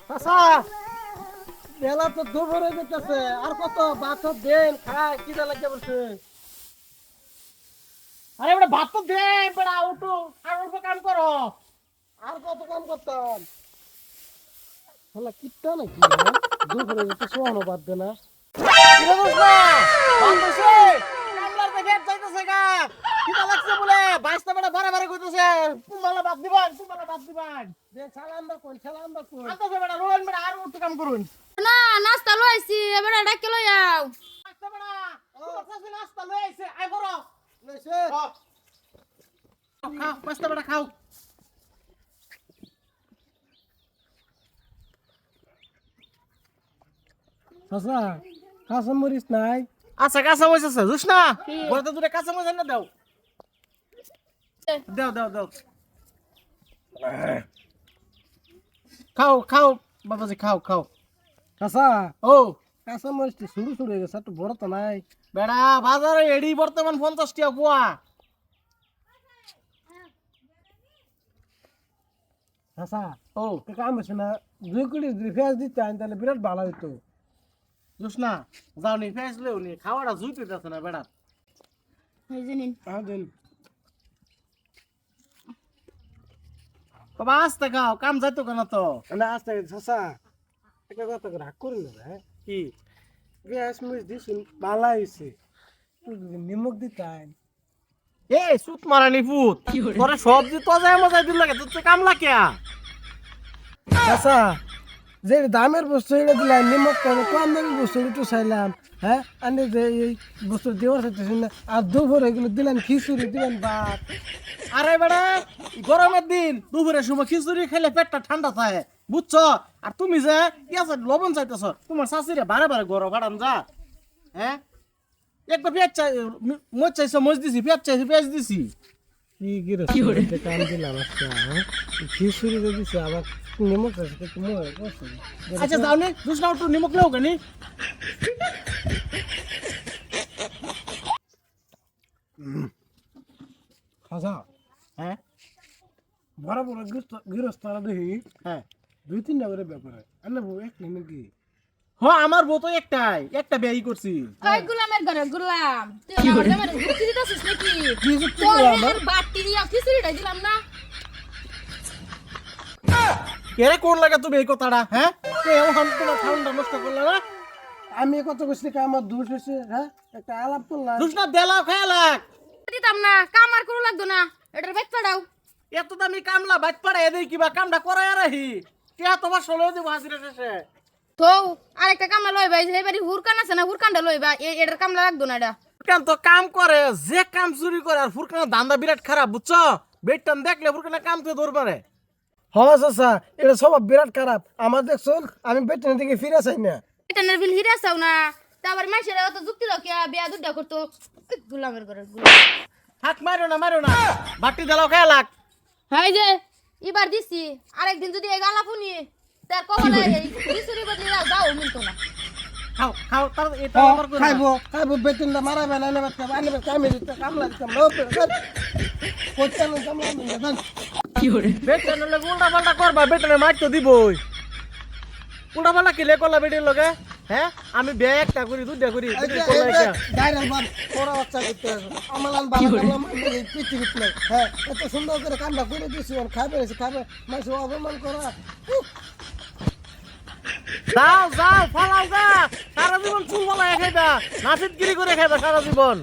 চাচা বেলা তো দুপুর হয়ে যেতেছে, আর কত ভাত দেন খায় কিনা লাগে বলছে। আরে বেটা ভাত তো দে, বেটা উঠো আর অল্প কাম করো। আর কত কাম করতাম হলা কিটটা নাকি দুপুরে যেতে শোয়ানো বাদ দে না। কিরে দোষ না ভাত হইছে, কামলার দেখে যাইতেছে গা কিনা লাগছে বলে বাইশটা বেটা বারে বারে কইতেছে কুমালা বাদ দিবান, কুমালা বাদ দিবান। দে সালাম দা কোন সালাম দা কোন আতো বেটা রোন বেটা আর উঠতে কাম করুন না নাস্তা লইছি এবার ডাকে লই আও। আচ্ছা বেটা তোমার কাছে নাস্তা লই আইছে আই বড় লইছে খাও পাঁচটা বেটা খাও। চাচা কাঁচা মরিচ নাই? আচ্ছা কাঁচা মরিচ আছে বুঝছ না, বলতে দুটো কাঁচা মরিচ না দাও দাও দাও দাও খাও খাও বাবাজি খাও খাও। কাঁচা ও কাঁচা মরিচ শুরু শুরু হয়ে গেছে, একটু বড় তো নাই বেড়া বাজারে এডি বর্তমান 50 টাকা পোয়া। কাঁচা ও কাম হচ্ছে না, 2 কোটি যদি পেঁয়াজ দিতে আইন তাহলে বিরাট ভালো হইতো বুঝছ না। যাও নি পেঁয়াজ লেও নি খাওয়াটা জুইতে যাচ্ছে না বেড়া। এই যে নিন। দিন বাবা আস্তে খাও, কাম যাইতো কেন তো না আস্তে চাচা একটা কথা রাগ করি না রে কি পেঁয়াজ মরিচ দিছি ভালো হয়েছে, নিমক দিতাই এ সুত মারানি ফুট তোরা সবজি তো যায় মজাই দিল লাগে তোর তো কাম লাগে। চাচা যে দামের বস্তু এটা দিলাম নিমক কেন কম দামি বস্তু একটু চাইলাম, হ্যাঁ আমি যে এই বস্তু দেওয়ার চাইতেছি না, আর দুপুরে এগুলো দিলাম খিচুড়ি দিলাম ভাত। আরে বেড়া গরমের দিন দুপুরের সময় খিচুড়ি খেলে পেটটা ঠান্ডা থাকে বুঝছো। আর তুমি যে ইয়াছে লবণ চাইতেছ তোমার শাশুড়ি বারে বারে গরম ফাটান যা। হ্যাঁ একবার পেঁয়াজ চাই মজ চাইছো মজ দিছি, পেঁয়াজ চাইছি পেঁয়াজ দিছি। কি করে কাম দিলাম আজকে খিচুড়ি দিছি আবার নিমক আছে তুমি। আচ্ছা যাও নি দুসরা একটু নিমক লেও কেনি। খাসা হ্যাঁ বড় বড় গৃহস্থরা দেখি হ্যাঁ 2-3টা করে ব্যাপারে আনে বউ এক নেই নাকি। হ্যাঁ আমার বউ তো একটাই, একটা বিয়ে করছি। কই গুলামের ঘরে গুলাম তুই আমার জামাই যুক্তি দিতাছিস নাকি? কি যুক্তি তোর দিলাম এর বাটি দিয়া খিচুড়িটা দিলাম না। এরে কোন লাগে তুমি এই কথাটা হ্যাঁ কেউ হাম তোমার ঠান্ডা নষ্ট করলে না। আমি কত কইছি কা আমার দোষ হইছে হ্যাঁ একটা আলাপ করলাম দোষ না দেলাও খেয়ালাক দিতাম না কাম আর করু লাগতো না, এটার বেচ পাড়াও। এত দামি কামলা বাইত পড়ে এদের কিবা কামটা করায় রাহি কে তোমার ষোলো দিব হাজিরা শেষে। তো আরেকটা কামলা লইবা এই বাড়ি হুরকান আছে না হুরকানটা লইবা এটার কামলা লাগতো না এটা। ফুরকান তো কাম করে যে কাম চুরি করে, আর ফুরকানের ধান্দা বিরাট খারাপ বুঝছো। বেটটান দেখলে ফুরকানের কাম তো দৌড় পারে। হ্যাঁ চাচা এটা স্বভাব বিরাট খারাপ আমার দেখছো, আমি বেটটানের দিকে ফিরে চাই না। এটানের বিল হিরা চাও না তারপর মাসের অত যুক্তি দাও কে বিয়া দুটা করতো গুলামের ঘরে গুলাম। হাত মারো না বাটি দেলাও খেয়ালাক। হ্যাঁ যে এবার দিছি আরেকদিন যদি এই গালা ফুনি তার কবলে এই খিচুড়ি বদলে দাও দাও মিলতো না। খাও খাও তার এটা আবার করে খাইবো বেতনটা মারাবে না নেবে আনবে কামে দিতে কামলা দিতাম লোক কোচ্চান কামলা দেন কি করে বেতন লগে উল্টা পাল্টা করবা বেতনে মার তো দিবই। উল্টা পাল্টা কিলে করলা বেটির লগে হ্যাঁ আমি বে একটা করি দুইটা করি ডাইরেক্ট বাদ পড়া বাচ্চা করতে আমালান বাবা কামলা এই পৃথিবীতে নাই হ্যাঁ এত সুন্দর করে কামটা করে দিছি আর খাবে মাছ অপমান করা। যাও যাও ফালাও গা সারা জীবন চুল বলা খাইবা নাপিতগিরি করে খাইবা সারা জীবন।